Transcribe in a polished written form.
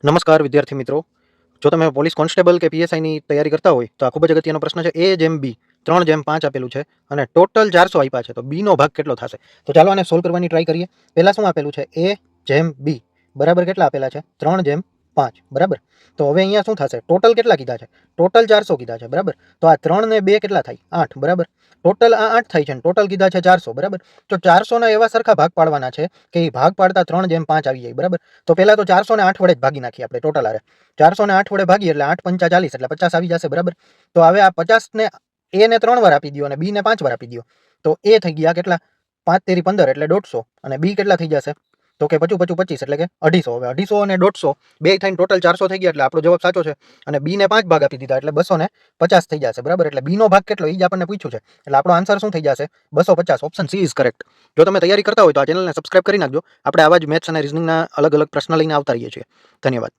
નમસ્કાર વિદ્યાર્થી મિત્રો. જો તમે પોલીસ કોન્સ્ટેબલ કે પીએસઆઈની તૈયારી કરતા હોય તો આ ખૂબ જ અગત્યનો પ્રશ્ન છે. એ જેમ બી 3:5 આપેલું છે અને ટોટલ 400 આપ્યા છે, તો બીનો ભાગ કેટલો થશે? તો ચાલો આને સોલ્વ કરવાની ટ્રાય કરીએ. પહેલાં શું આપેલું છે? એ જેમ બી બરાબર કેટલા આપેલા છે? 3:5 બરાબર. તો હવે અહીંયા શું થશે? ટોટલ કેટલા કીધા છે? ટોટલ 400 કીધા છે બરાબર. તો આ 3 ને 2 કેટલા થાય? 8 બરાબર. ટોટલ આ 8 થાય છે ને ટોટલ કીધા છે 400 બરાબર. તો 400 ના એવા સરખા ભાગ પાડવાના છે કે એ ભાગ પાડતા 3:5 આવી જાય બરાબર. તો પહેલા તો 400 ને 8 વડે જ ભાગી નાખીએ આપણે ટોટલ આરે. 400 ને 8 વડે ભાગીએ એટલે 8 પંચા 40 એટલે 50 આવી જશે બરાબર. તો હવે આ 50 ને એ ને 3 વાર આપી દો અને બી ને 5 વાર આપી દો. તો એ થઈ ગયા કેટલા? 5 તેરી 15 એટલે 150 અને બી કેટલા થઈ જશે? તો કે 55 25 એટલે કે 250. હવે 250 અને 150 બે થઈને ટોટલ 400 થઈ ગયા એટલે આપણો જવાબ સાચો છે. અને બી ને 5 ભાગ આપી દીધા એટલે 250 થઈ જશે બરાબર. એટલે બી નો ભાગ કેટલો એ જ આપણને પૂછ્યું છે. એટલે આપણો આન્સર શું થઈ જશે? 250. Option she is correct. જો તમે તૈયારી કરતા હોય તો આ ચેનલને સબસ્ક્રાઇબ કરી નાખજો. આપણે આવા જ મેથ્સ અને રીઝનિંગના અલગ અલગ પ્રશ્ન લઈને આવતા રહીએ છીએ. ધન્યવાદ.